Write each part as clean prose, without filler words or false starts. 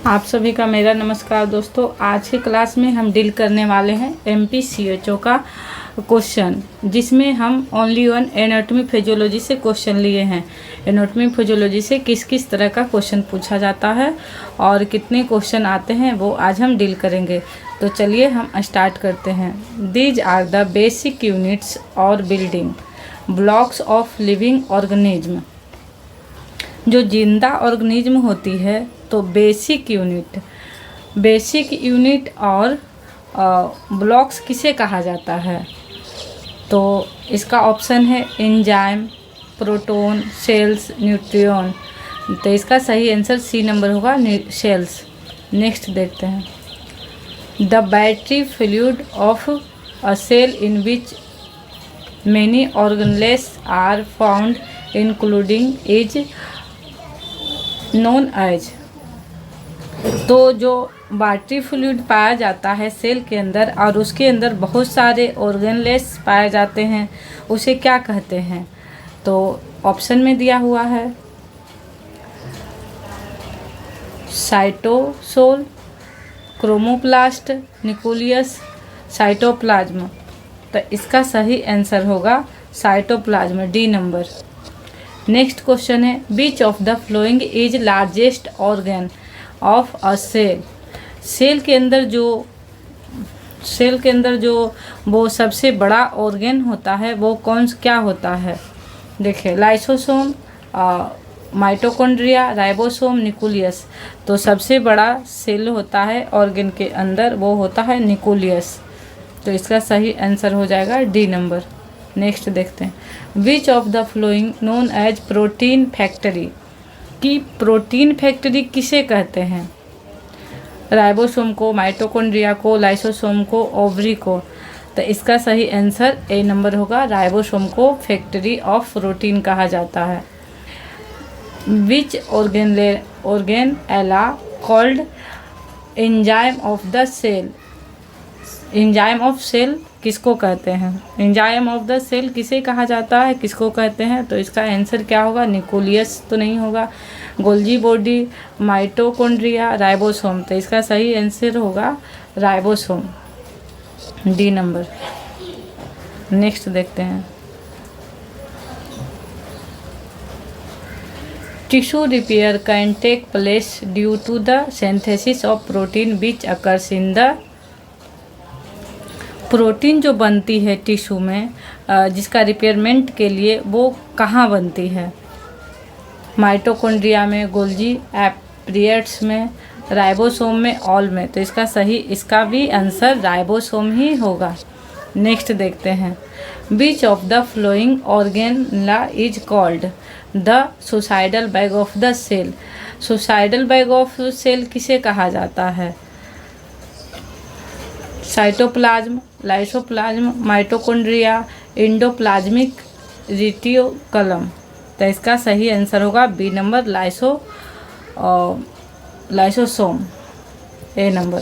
आप सभी का मेरा नमस्कार दोस्तों। आज की क्लास में हम डील करने वाले हैं MPCHO का क्वेश्चन, जिसमें हम ओनली वन एनाटॉमी फिजियोलॉजी से क्वेश्चन लिए हैं। एनाटॉमी फिजियोलॉजी से किस किस तरह का क्वेश्चन पूछा जाता है और कितने क्वेश्चन आते हैं वो आज हम डील करेंगे। तो चलिए हम स्टार्ट करते हैं। These are the basic units और building blocks of living organism. जो जिंदा ऑर्गेनिज्म होती है तो बेसिक यूनिट और ब्लॉक्स किसे कहा जाता है? तो इसका ऑप्शन है एंजाइम, प्रोटोन, सेल्स, न्यूट्रियन। तो इसका सही आंसर सी नंबर होगा, सेल्स। नेक्स्ट देखते हैं। The watery fluid of a cell in which many organelles are found including is known as. तो जो बैटरी फ्लूइड पाया जाता है सेल के अंदर और उसके अंदर बहुत सारे ऑर्गेनलेस पाए जाते हैं, उसे क्या कहते हैं? तो ऑप्शन में दिया हुआ है साइटोसोल, क्रोमोप्लास्ट, न्यूक्लियस, साइटोप्लाज्म। तो इसका सही आंसर होगा cytoplasm, D number. Next question है which of the following is largest organ of a cell. Cell के अंदर जो वो सबसे बड़ा ऑर्गन होता है वो क्या होता है? देखिए, लाइसोसोम, माइटोकॉन्ड्रिया, राइबोसोम, न्यूक्लियस। तो सबसे बड़ा सेल होता है ऑर्गन के अंदर वो होता है न्यूक्लियस। तो इसका सही आंसर हो जाएगा डी नंबर। नेक्स्ट देखते हैं। Which of the following known as protein factory. कि प्रोटीन फैक्ट्री किसे कहते हैं? राइबोसोम को, माइटोकॉन्ड्रिया को, लाइसोसोम को, ओवरी को। तो इसका सही आंसर ए नंबर होगा, राइबोसोम को फैक्ट्री ऑफ प्रोटीन कहा जाता है। Which organelle called enzyme of the cell. Enzyme of cell किसको कहते हैं? एंजाइम ऑफ द सेल किसे कहा जाता है, किसको कहते हैं? तो इसका आंसर क्या होगा? न्यूक्लियस तो नहीं होगा, गोल्जी बॉडी, माइटोकॉन्ड्रिया, राइबोसोम। तो इसका सही आंसर होगा राइबोसोम, डी नंबर। नेक्स्ट देखते हैं। Tissue repair can take place due to the synthesis of protein which occurs in the. Protein जो बनती है टिश्यू में, जिसका रिपेयरमेंट के लिए वो कहाँ बनती है? माइटोकॉन्ड्रिया में, गोल्जी एप्रियट्स में, राइबोसोम में, ऑल में। तो इसका भी आंसर राइबोसोम ही होगा। नेक्स्ट देखते हैं। Which of the following organelle is called the suicidal bag of the cell. Suicidal bag of cell किसे कहा जाता है? साइटोप्लाज्म, लाइसोप्लाज्म, माइटोकॉन्ड्रिया, एंडोप्लाज्मिक रेटिकुलम। तो इसका सही आंसर होगा B number, lysosome, A number,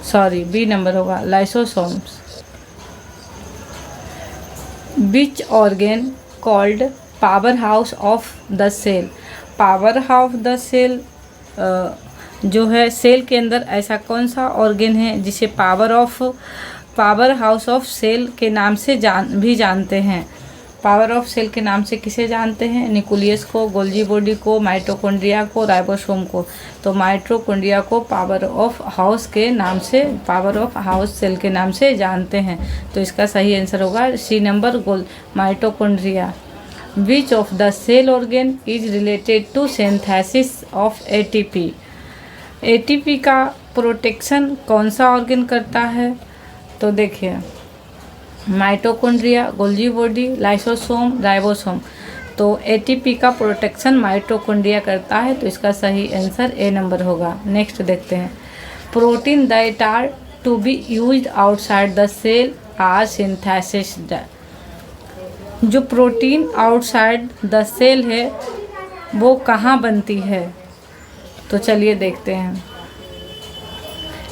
sorry B number होगा lysosomes. Which organ called powerhouse of the cell. Powerhouse of the cell जो है सेल के अंदर ऐसा कौन सा ऑर्गन है जिसे पावर हाउस ऑफ सेल के नाम से भी जानते हैं? पावर ऑफ सेल के नाम से किसे जानते हैं? न्यूक्लियस को, गोल्जी बॉडी को, माइटोकॉन्ड्रिया को, राइबोसोम को। तो माइटोकॉन्ड्रिया को पावर ऑफ हाउस सेल के नाम से जानते हैं। तो इसका सही आंसर होगा C number, mitochondria. Which of the cell organ is related to synthesis of ATP। ATP का प्रोटेक्शन कौन सा ऑर्गन करता है? तो देखिए, mitochondria, Golgi body, lysosome, ribosome. तो ATP का प्रोटेक्शन माइटोकॉन्ड्रिया करता है। तो इसका सही आंसर ए नंबर होगा। नेक्स्ट देखते हैं। Protein that are to be used outside the cell are synthesised. जो प्रोटीन आउटसाइड द सेल है वो कहाँ बनती है? तो चलिए देखते हैं।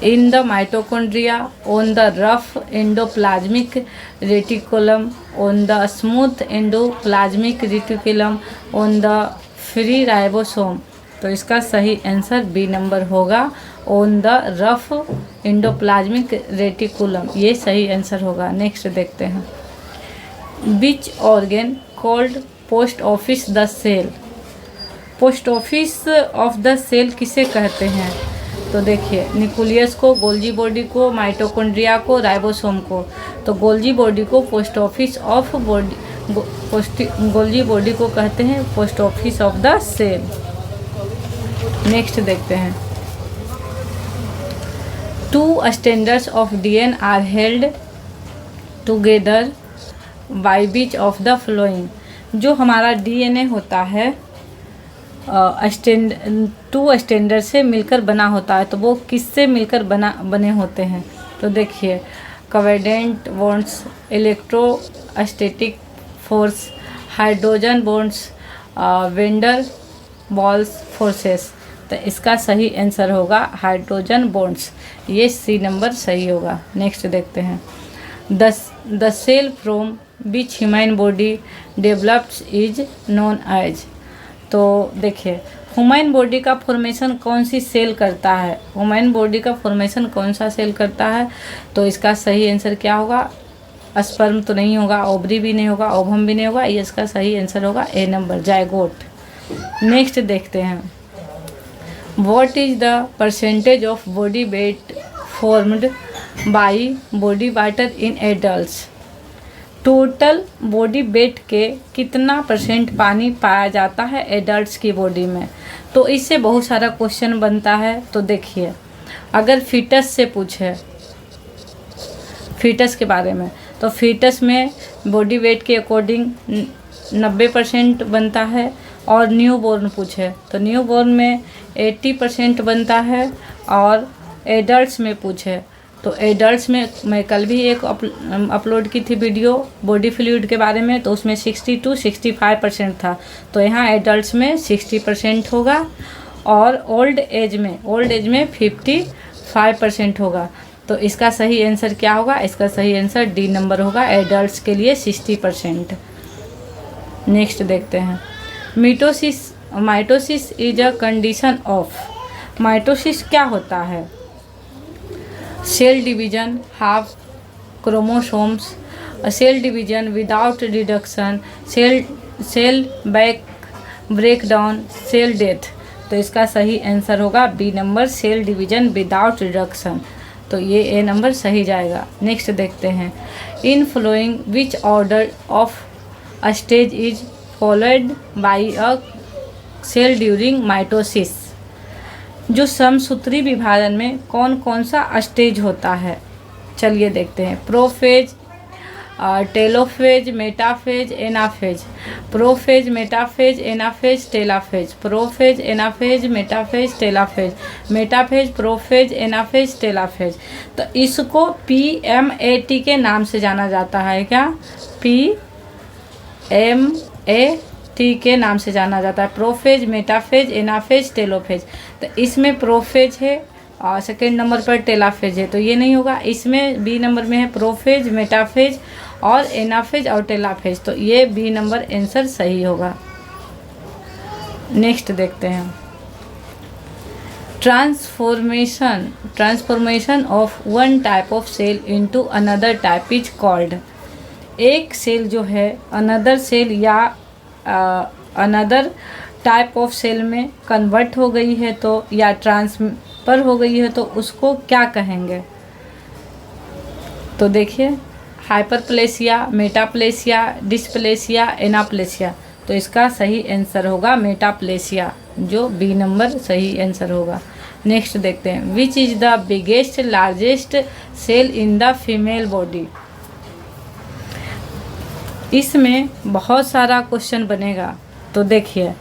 In the mitochondria, on the rough endoplasmic reticulum, on the smooth endoplasmic reticulum, on the free ribosome. तो इसका सही आंसर बी नंबर होगा, on the rough endoplasmic reticulum, ये सही आंसर होगा। नेक्स्ट देखते हैं, which organ called post office the cell, post office of the cell किसे कहते हैं? तो देखिए, न्यूक्लियस को, गोल्जी बॉडी को, माइटोकॉन्ड्रिया को, राइबोसोम को। तो गोल्जी बॉडी को post office of body, Golgi body को कहते हैं post office of the cell. Next देखते हैं, 2 standards of DNA are held together by which of the following, जो हमारा डीएनए होता है 2 स्टैंडर्ड से मिलकर बना होता है, तो वो किससे मिलकर बने होते हैं? तो देखिए, covalent bonds, electrostatic force, hydrogen bonds, vendor balls forces. तो इसका सही आंसर होगा हाइड्रोजन बॉन्ड्स, ये सी नंबर सही होगा। नेक्स्ट देखते हैं, the cell from which human body develops is known as. तो देखिए, ह्यूमन बॉडी का फॉर्मेशन कौन सी सेल करता है? ह्यूमन बॉडी का फॉर्मेशन कौन सा सेल करता है? तो इसका सही आंसर क्या होगा? स्पर्म तो नहीं होगा, ओवरी भी नहीं होगा, ओवम भी नहीं होगा, ये इसका सही आंसर होगा ए नंबर, जायगोट। नेक्स्ट देखते हैं, what is the percentage of body weight formed by body water in adults. Total body weight के कितना % पानी पाया जाता है एडल्ट्स की बॉडी में? तो इससे बहुत सारा क्वेश्चन बनता है। तो देखिए, अगर फीटस से पूछे, फीटस के बारे में, तो फीटस में बॉडी वेट के अकॉर्डिंग 90% बनता है, और न्यू बॉर्न पूछे तो न्यू बॉर्न में 80% बनता है, और एडल्ट्स में पूछे तो एडल्ट्स में मैं कल भी एक अपलोड की थी वीडियो बॉडी फ्लूइड के बारे में, तो उसमें 60 to 65% था। तो यहाँ एडल्ट्स में 60% होगा, और ओल्ड एज में 55% होगा। तो इसका सही आंसर क्या होगा? इसका सही आंसर डी नंबर होगा, एडल्ट्स के लिए 60%। नेक्स्ट देखते हैं, mitosis is a condition of. Mitosis क्या होता है? Cell division, half chromosomes, cell division without reduction, cell breakdown, cell death. तो इसका सही आंसर होगा B number, cell division without reduction. तो ये ए नंबर सही जाएगा। नेक्स्ट देखते हैं, in following which order of a stage is followed by a cell during mitosis. जो समसूत्री विभाजन में कौन कौन सा स्टेज होता है? चलिए देखते हैं, prophase, telophase, metaphase, anaphase. Prophase, metaphase, anaphase, telophase. Prophase, anaphase, metaphase, telophase. Metaphase, prophase, anaphase, telophase. तो इसको PMAT के नाम से जाना जाता है। क्या? PMAT के नाम से जाना जाता है। Prophase, metaphase, anaphase, telophase. तो इसमें प्रोफेज है और सेकेंड नंबर पर टेलाफेज है, तो ये नहीं होगा। इसमें बी नंबर में है प्रोफेज, मेटाफेज और एनाफेज और टेलाफेज, तो ये बी नंबर आंसर सही होगा। नेक्स्ट देखते हैं, transformation of one type of cell into another type is called. एक सेल जो है अनदर सेल या अनदर टाइप ऑफ सेल में कन्वर्ट हो गई है तो, या ट्रांसफर हो गई है तो उसको क्या कहेंगे? तो देखिए, हाइपरप्लेसिया, मेटाप्लेसिया, डिस्प्लेसिया, एनाप्लेसिया। तो इसका सही आंसर होगा मेटाप्लेसिया, जो बी नंबर सही आंसर होगा। नेक्स्ट देखते हैं, which is the biggest largest cell in the female body. इसमें बहुत सारा क्वेश्चन बनेगा, तो देखिए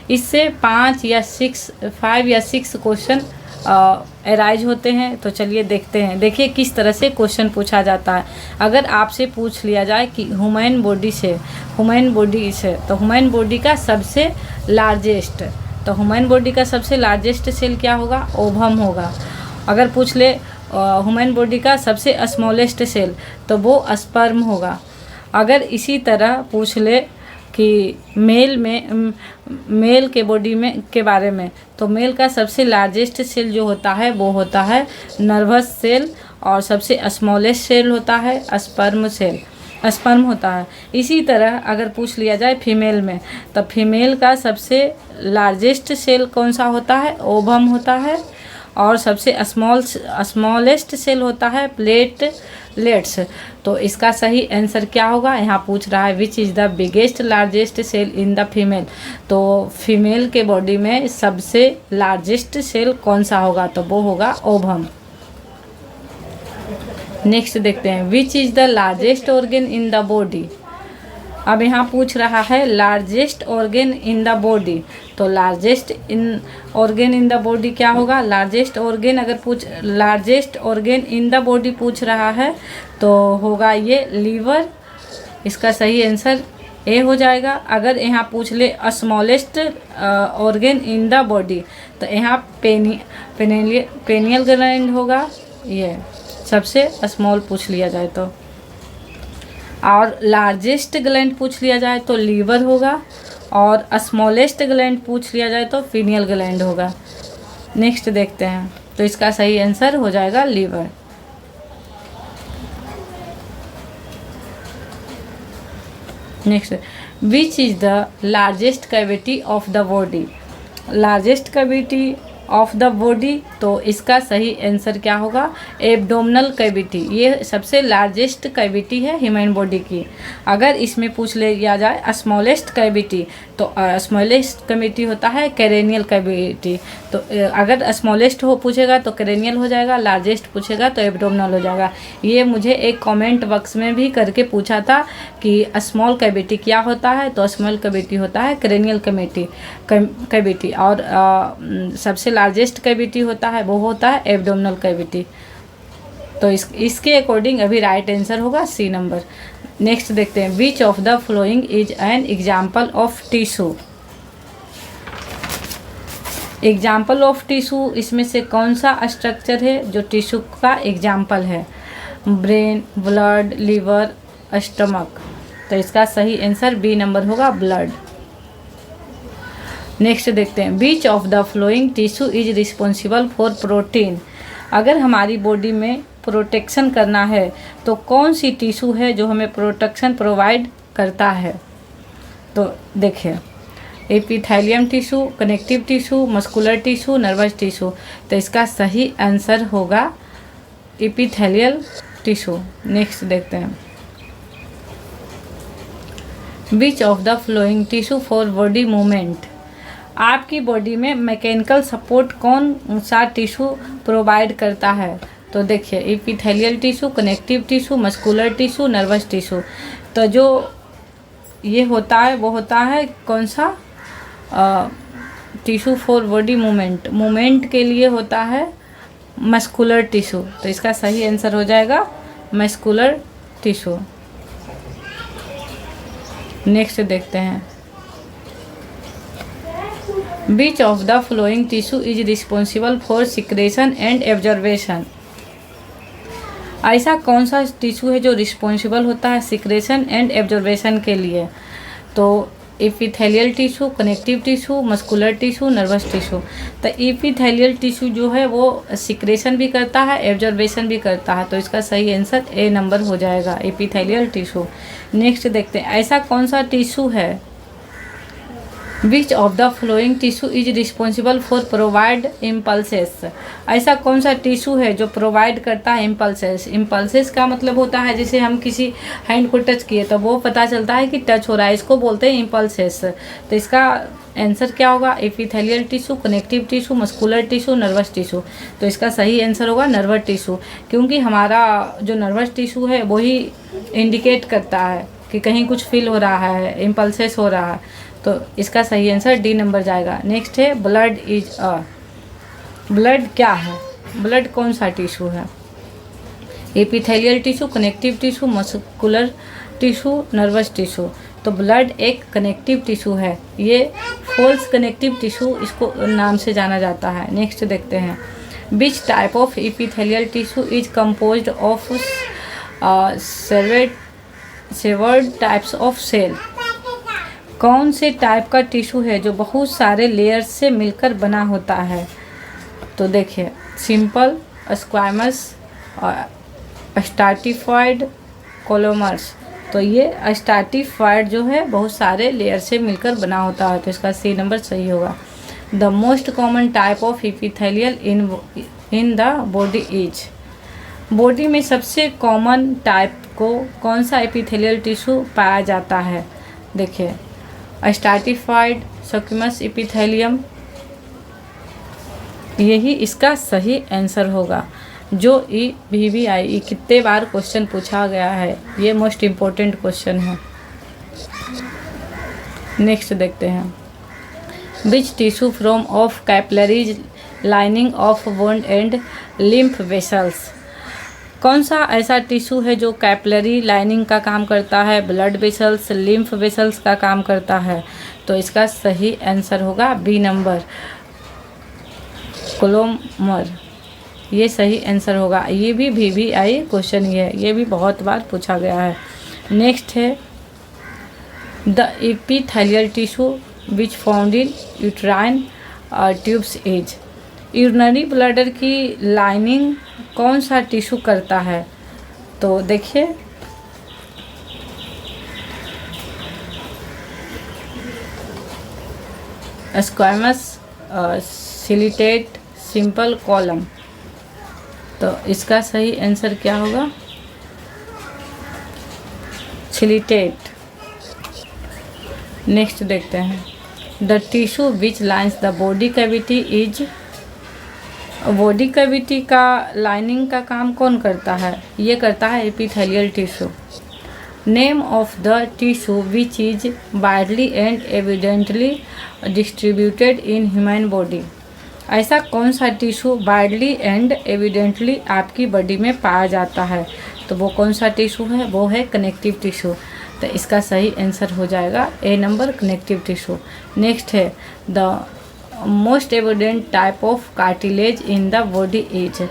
इससे 5 या 6 क्वेश्चन अराइज होते हैं। तो चलिए देखते हैं, देखिए किस तरह से क्वेश्चन पूछा जाता है। अगर आपसे पूछ लिया जाए कि ह्यूमन बॉडी से तो ह्यूमन बॉडी का सबसे लार्जेस्ट, तो ह्यूमन बॉडी का सबसे लार्जेस्ट सेल क्या होगा? ओवम होगा। अगर पूछ ले ह्यूमन बॉडी का सबसे स्मॉलेस्ट सेल, तो वो स्पर्म होगा। अगर इसी तरह पूछ ले कि मेल के बॉडी में के बारे में, तो मेल का सबसे लार्जेस्ट सेल जो होता है वो होता है नर्वस सेल, और सबसे स्मॉलेस्ट सेल होता है स्पर्म होता है। इसी तरह अगर पूछ लिया जाए फीमेल में, तो फीमेल का सबसे लार्जेस्ट सेल कौन सा होता है, ओवम होता है, और सबसे स्मॉलेस्ट सेल होता है प्लेटलेट्स। तो इसका आंसर आंसर क्या होगा, यहाँ पूछ रहा है which is the biggest largest cell in the female, तो फीमेल के बॉडी में सबसे लार्जेस्ट सेल कौन सा होगा, तो वो होगा ओवम। नेक्स्ट देखते हैं which is the largest organ in the body. अब यहाँ पूछ रहा है largest organ in the body, तो largest organ in the body क्या होगा, largest organ in the body पूछ रहा है तो होगा ये लीवर। इसका सही आंसर ए हो जाएगा। अगर यहाँ पूछ ले smallest organ in the body, तो यहाँ पेनियल ग्लैंड होगा, ये सबसे स्मॉल पूछ लिया जाए तो। और लार्जेस्ट ग्लैंड पूछ लिया जाए तो लीवर होगा, और स्मॉलेस्ट ग्लैंड पूछ लिया जाए तो पीनियल ग्लैंड होगा। नेक्स्ट देखते हैं, तो इसका सही आंसर हो जाएगा liver. Next, which is the largest cavity of the body, largest cavity of the body, तो इसका सही आंसर क्या होगा, एब्डोमिनल कैविटी। ये सबसे लार्जेस्ट कैविटी है ह्यूमन बॉडी की। अगर इसमें पूछ लिया जाए स्मॉलेस्ट कैविटी, तो स्मॉलेस्ट कैविटी होता है कैरेनियल कैविटी। तो अगर स्मॉलेस्ट पूछेगा तो कैरेनियल हो जाएगा, लार्जेस्ट पूछेगा तो एब्डोमिनल हो जाएगा। ये मुझे एक कमेंट बॉक्स में भी करके पूछा था कि स्मॉल कैविटी क्या होता है, तो स्मॉल कैविटी होता है कैरेनियल कैविटी, और सबसे लार्जेस्ट कैविटी होता है वो होता है एब्डोमिनल कैविटी। तो इसके अकॉर्डिंग अभी राइट आंसर होगा सी नंबर। नेक्स्ट देखते हैं, which of the following is an example of tissue. Example of tissue, इसमें से कौन सा स्ट्रक्चर है जो टिश्यू का एग्जाम्पल है, ब्रेन, ब्लड, लीवर, स्टमक। तो इसका सही आंसर बी नंबर होगा ब्लड। नेक्स्ट देखते हैं, which of the following tissue is responsible for protein. अगर हमारी बॉडी में प्रोटेक्शन करना है तो कौन सी टिश्यू है जो हमें प्रोटेक्शन प्रोवाइड करता है, तो देखिए epithelium tissue, connective tissue, muscular tissue, nervous tissue. तो इसका सही आंसर होगा एपिथेलियल टिश्यू। नेक्स्ट देखते हैं, which of the following tissue for body movement. आपकी बॉडी में मैकेनिकल सपोर्ट कौन सा टिश्यू प्रोवाइड करता है, तो देखिए epithelial tissue, connective tissue, muscular tissue, nervous tissue. तो जो ये होता है वो होता है कौन सा टिश्यू फॉर बॉडी मूवमेंट के लिए होता है मस्कुलर टिश्यू। तो इसका सही आंसर हो जाएगा मस्कुलर टिश्यू। नेक्स्ट देखते हैं, Which of the following tissue is responsible for secretion and absorption? ऐसा कौन सा टिश्यू है जो रिस्पॉन्सिबल होता है सिक्रेशन एंड एब्जॉर्बेशन के लिए, तो epithelial tissue, connective tissue, muscular tissue, nervous tissue. तो एपिथेलियल टिश्यू जो है वो सिक्रेशन भी करता है, एब्जॉर्बेशन भी करता है। तो इसका सही आंसर ए नंबर हो जाएगा, एपिथेलियल टिश्यू। नेक्स्ट देखते हैं, ऐसा कौन सा टिश्यू है, which of the following tissue is responsible for provide impulses. ऐसा कौन सा टिश्यू है जो प्रोवाइड करता है इम्पल्सेस। इम्पल्सेस का मतलब होता है जैसे हम किसी हैंड को टच किए तो वो पता चलता है कि टच हो रहा है, इसको बोलते हैं इम्पल्सेस। तो इसका आंसर क्या होगा, epithelial tissue, connective tissue, muscular tissue, nervous tissue. तो इसका सही आंसर होगा नर्वस टिश्यू, क्योंकि हमारा जो नर्वस टिश्यू है वही इंडिकेट करता है कि कहीं कुछ फील हो रहा है, इम्पल्सेस हो रहा है। तो इसका सही आंसर डी नंबर जाएगा। नेक्स्ट है, ब्लड इज अ। ब्लड क्या है, ब्लड कौन सा टिश्यू है, epithelial tissue, connective tissue, muscular tissue, nervous tissue. तो ब्लड एक कनेक्टिव टिश्यू है, ये फोल्स कनेक्टिव टिश्यू इसको नाम से जाना जाता है। नेक्स्ट देखते हैं, which type of epithelial tissue is composed of several types of cell. कौन से टाइप का टिश्यू है जो बहुत सारे लेयर्स से मिलकर बना होता है? तो देखिए, सिंपल, स्क्वैमस और स्ट्रैटिफाइड, कोलोमर्स। तो ये स्ट्रैटिफाइड जो है बहुत सारे लेयर से मिलकर बना होता है, तो इसका सी नंबर सही होगा। The most common type of epithelial in the body is. Body में सबसे कॉमन टाइप को कौन सा एपिथेलियल टिश्यू पाया जाता है? देखिए, स्ट्रैटिफाइड, स्क्वैमस एपिथेलियम, यही इसका सही आंसर होगा। जो VVIE कितने बार क्वेश्चन पूछा गया है, ये मोस्ट इम्पोर्टेंट क्वेश्चन है। नेक्स्ट देखते हैं, which tissue from of capillaries lining of wound and lymph vessels. कौन सा ऐसा टिश्यू है जो कैपिलरी लाइनिंग का काम करता है, ब्लड वेसल्स, लिम्फ वेसल्स का काम करता है? तो इसका सही आंसर होगा बी नंबर, कोलोमर, ये सही आंसर होगा। ये भी VVIE क्वेश्चन ही है, ये भी बहुत बार पूछा गया है। नेक्स्ट है, the epithelial tissue which found in uterine tubes is. Urinary bladder की लाइनिंग कौन सा टिश्यू करता है? तो देखिए, स्क्वैमस, सिलिटेट, सिंपल, कॉलम। तो इसका सही आंसर क्या होगा? सिलिटेट। नेक्स्ट देखते हैं, the tissue which lines the body cavity is. Body cavity का लाइनिंग का काम कौन करता है? ये करता है epithelial tissue. Name of the tissue which is widely and evidently distributed in human body. ऐसा कौन सा टिश्यू वाइडली एंड एविडेंटली आपकी बॉडी में पाया जाता है? तो वो कौन सा टिश्यू है? वो है कनेक्टिव टिश्यू। तो इसका सही आंसर हो जाएगा ए नंबर, कनेक्टिव टिश्यू। नेक्स्ट है, the most evident type of cartilage in the body is.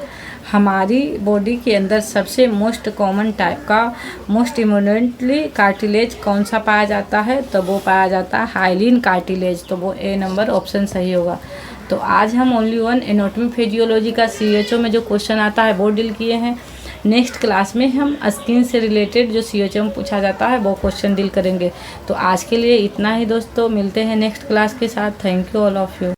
हमारी बॉडी के अंदर सबसे मोस्ट कॉमन टाइप का मोस्ट इम्पोर्टेंटली कार्टिलेज कौन सा पाया जाता है? तो वो पाया जाता है हाइलिन कार्टिलेज। तो वो ए नंबर ऑप्शन सही होगा। तो आज हम ओनली वन एनाटॉमी फिजियोलॉजी का CHO में जो क्वेश्चन आता है वो डील किए हैं। नेक्स्ट क्लास में हम स्किन से रिलेटेड जो CHO में पूछा जाता है वो क्वेश्चन डील करेंगे। तो आज के लिए इतना ही दोस्तों, मिलते हैं नेक्स्ट क्लास के साथ। Thank you all of you.